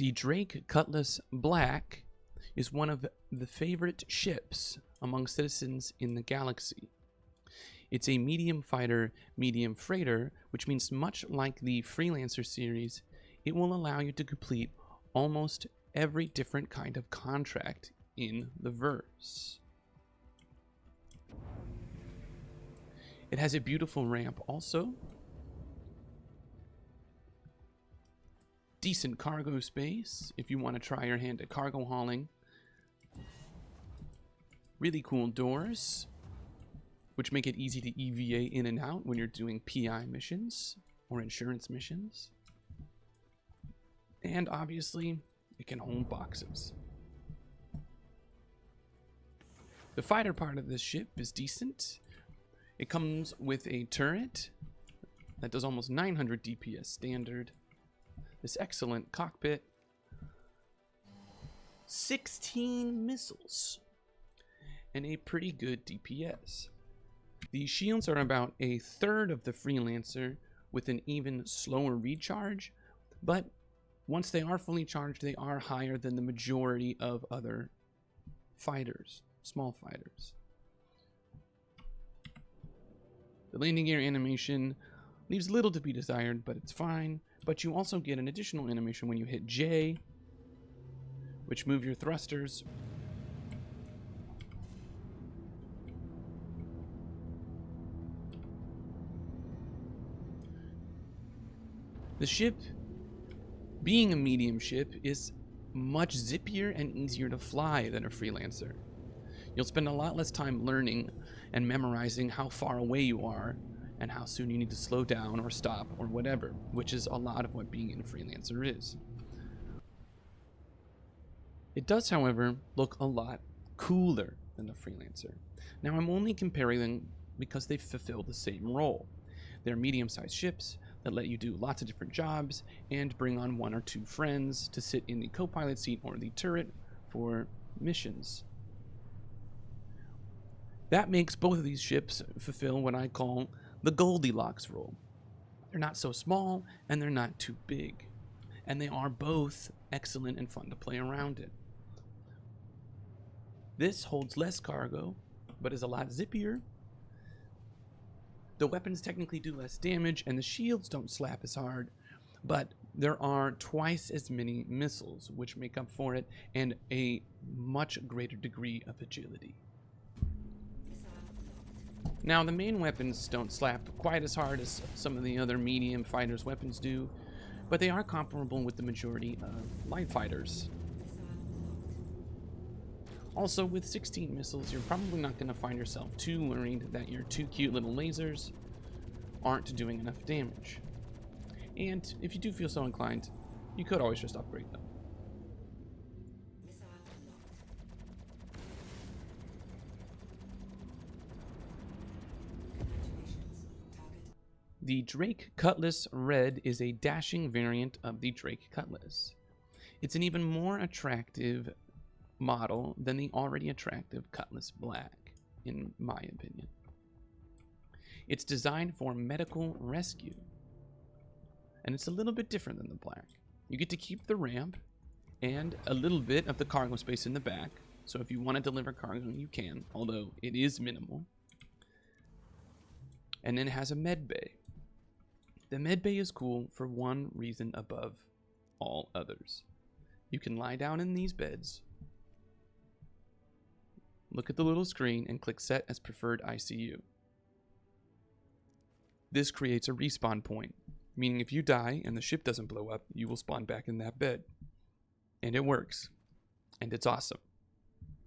The Drake Cutlass Black is one of the favorite ships among citizens in the galaxy. It's a medium fighter, medium freighter, which means much like the Freelancer series, it will allow you to complete almost every different kind of contract in the verse. It has a beautiful ramp also. Decent cargo space if you want to try your hand at cargo hauling. Really cool doors, which make it easy to EVA in and out when you're doing PI missions or insurance missions. And obviously, it can hold boxes. The fighter part of this ship is decent. It comes with a turret that does almost 900 DPS standard. This excellent cockpit. 16 missiles. And a pretty good DPS. The shields are about a third of the Freelancer with an even slower recharge, but once they are fully charged, they are higher than the majority of other fighters, small fighters. The landing gear animation leaves little to be desired, but it's fine. But you also get an additional animation when you hit J, which move your thrusters. The ship, being a medium ship, is much zippier and easier to fly than a Freelancer. You'll spend a lot less time learning and memorizing how far away you are and how soon you need to slow down or stop or whatever, which is a lot of what being in a Freelancer is. It does, however, look a lot cooler than the Freelancer. Now, I'm only comparing them because they fulfill the same role. They're medium-sized ships that let you do lots of different jobs and bring on 1 or 2 friends to sit in the co-pilot seat or the turret for missions. That makes both of these ships fulfill what I call the Goldilocks role. They're not so small and they're not too big. And they are both excellent and fun to play around in. This holds less cargo, but is a lot zippier. The weapons technically do less damage and the shields don't slap as hard, but there are twice as many missiles, which make up for it, and a much greater degree of agility. Now, the main weapons don't slap quite as hard as some of the other medium fighters' weapons do, but they are comparable with the majority of light fighters. Also, with 16 missiles, you're probably not going to find yourself too worried that your 2 cute little lasers aren't doing enough damage. And if you do feel so inclined, you could always just upgrade them. The Drake Cutlass Red is a dashing variant of the Drake Cutlass. It's an even more attractive model than the already attractive Cutlass Black, in my opinion. It's designed for medical rescue, and it's a little bit different than the Black. You get to keep the ramp and a little bit of the cargo space in the back, so if you want to deliver cargo, you can, although it is minimal. And then it has a med bay. The med bay is cool for one reason above all others. You can lie down in these beds, look at the little screen, and click Set as Preferred ICU. This creates a respawn point, meaning if you die and the ship doesn't blow up, you will spawn back in that bed. And it works. And it's awesome.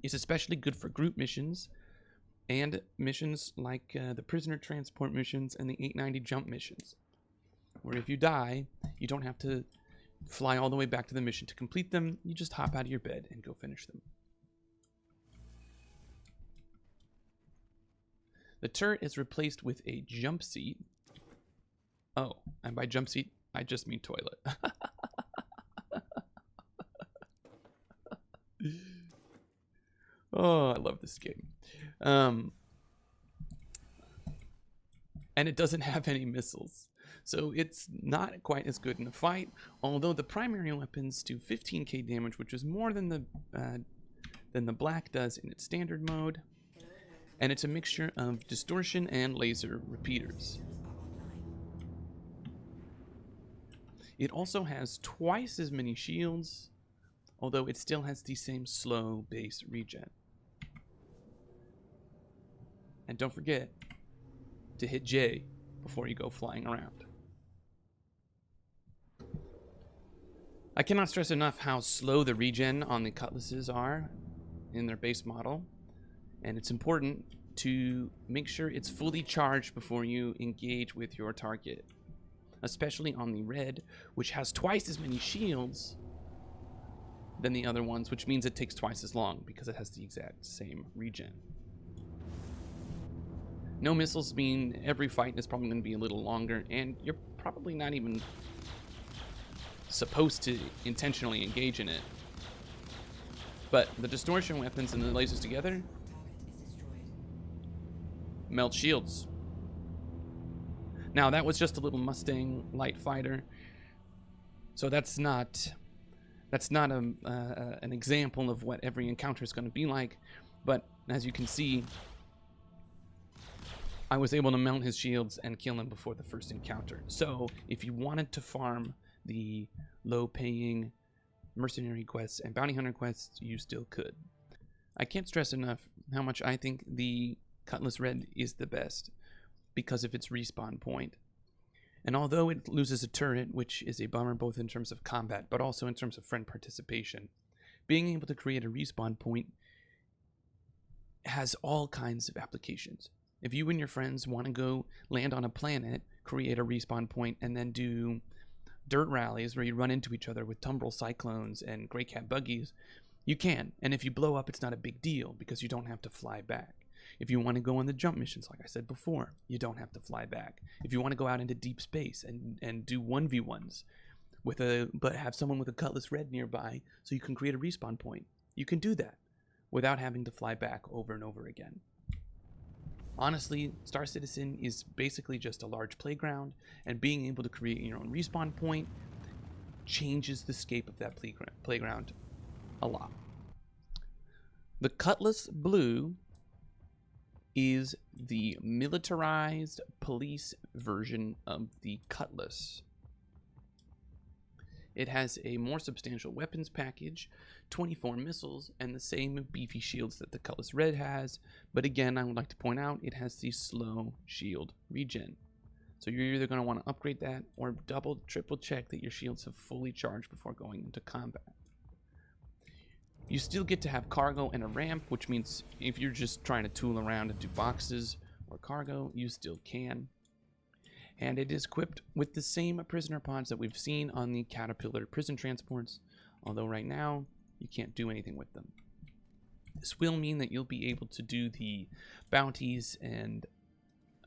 It's especially good for group missions and missions like the prisoner transport missions and the 890 jump missions, where if you die, you don't have to fly all the way back to the mission to complete them. You just hop out of your bed and go finish them. The turret is replaced with a jump seat. Oh, and by jump seat, I just mean toilet. Oh, I love this game. And it doesn't have any missiles. So it's not quite as good in a fight, although the primary weapons do 15k damage, which is more than the black does in its standard mode. And it's a mixture of distortion and laser repeaters. It also has twice as many shields, although it still has the same slow base regen. And don't forget to hit J before you go flying around. I cannot stress enough how slow the regen on the cutlasses are in their base model. And it's important to make sure it's fully charged before you engage with your target. Especially on the red, which has twice as many shields than the other ones, which means it takes twice as long because it has the exact same regen. No missiles mean every fight is probably going to be a little longer, and you're probably not even supposed to intentionally engage in it. But the distortion weapons and the lasers together melt shields. Now that was just a little Mustang light fighter, so that's not an example of what every encounter is going to be like. But as you can see, I was able to mount his shields and kill him before the first encounter. So if you wanted to farm the low-paying mercenary quests and bounty hunter quests, you still could. I can't stress enough how much I think the Cutlass Red is the best because of its respawn point. And although it loses a turret, which is a bummer both in terms of combat but also in terms of friend participation, being able to create a respawn point has all kinds of applications. If you and your friends want to go land on a planet, create a respawn point, and then do dirt rallies where you run into each other with tumbrel cyclones and gray cat buggies, you can. And if you blow up, it's not a big deal because you don't have to fly back. If you want to go on the jump missions, like I said before, you don't have to fly back. If you want to go out into deep space and do 1v1s but have someone with a Cutlass Red nearby so you can create a respawn point, you can do that without having to fly back over and over again. Honestly, Star Citizen is basically just a large playground, and being able to create your own respawn point changes the scape of that playground a lot. The Cutlass Blue is the militarized police version of the Cutlass. It has a more substantial weapons package, 24 missiles, and the same beefy shields that the Cutlass Red has. But again, I would like to point out it has the slow shield regen. So you're either going to want to upgrade that or double, triple check that your shields have fully charged before going into combat. You still get to have cargo and a ramp, which means if you're just trying to tool around and do boxes or cargo, you still can. And it is equipped with the same prisoner pods that we've seen on the Caterpillar prison transports, although right now you can't do anything with them. This will mean that you'll be able to do the bounties and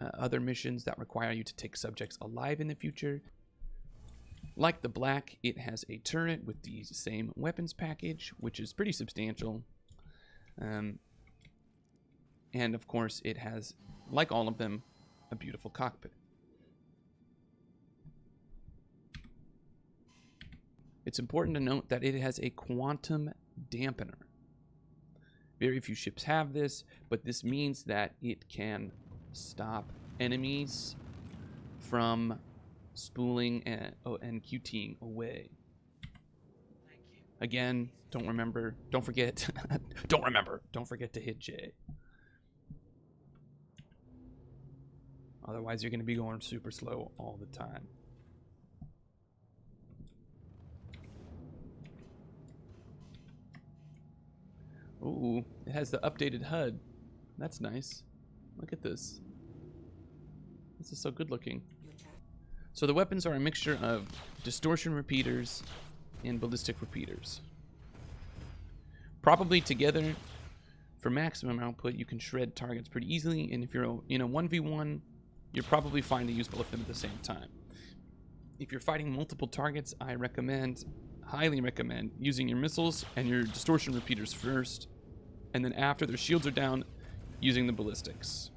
other missions that require you to take subjects alive in the future. Like the black, it has a turret with the same weapons package, which is pretty substantial. And of course, it has, like all of them, a beautiful cockpit. It's important to note that it has a quantum dampener. Very few ships have this, but this means that it can stop enemies from spooling and QTing away. Again, don't forget to hit J. Otherwise, you're going to be going super slow all the time. Ooh, it has the updated HUD. That's nice. Look at this. This is so good looking. So the weapons are a mixture of distortion repeaters and ballistic repeaters. Probably together, for maximum output, you can shred targets pretty easily, and if you're in a 1v1, you're probably fine to use both of them at the same time. If you're fighting multiple targets, I highly recommend using your missiles and your distortion repeaters first, and then after their shields are down, using the ballistics.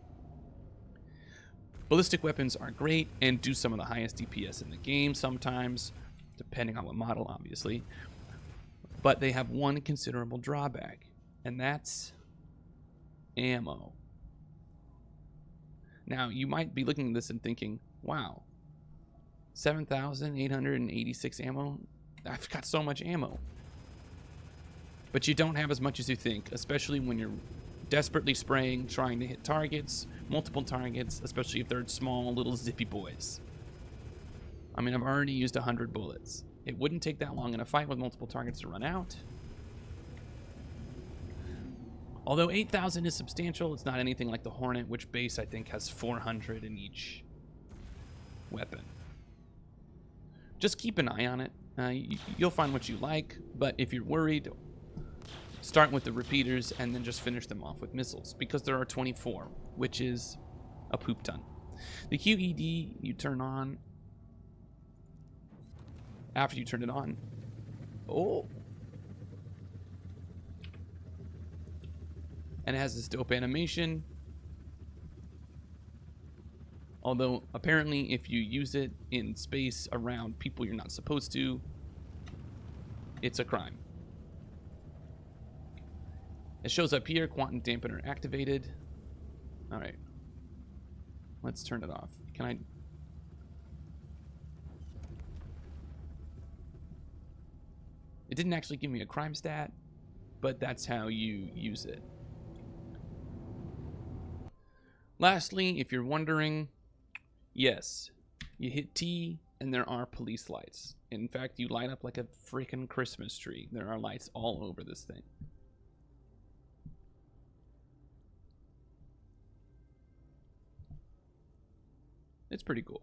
Ballistic weapons are great and do some of the highest DPS in the game sometimes, depending on what model, obviously. But they have one considerable drawback, and that's ammo. Now, you might be looking at this and thinking, wow, 7,886 ammo? I've got so much ammo. But you don't have as much as you think, especially when you're desperately spraying, trying to hit targets, multiple targets, especially if they're small, little zippy boys. I mean, I've already used 100 bullets. It wouldn't take that long in a fight with multiple targets to run out. Although 8,000 is substantial, it's not anything like the Hornet, which base, I think, has 400 in each weapon. Just keep an eye on it. You'll find what you like, but if you're worried, start with the repeaters and then just finish them off with missiles, because there are 24, which is a poop ton. The QED you turn on after you turn it on. Oh. And it has this dope animation. Although, apparently, if you use it in space around people you're not supposed to, it's a crime. It shows up here, quantum dampener activated. Alright. Let's turn it off. Can I... It didn't actually give me a crime stat, but that's how you use it. Lastly, if you're wondering, yes, you hit T and there are police lights. In fact, you light up like a freaking Christmas tree. There are lights all over this thing. It's pretty cool.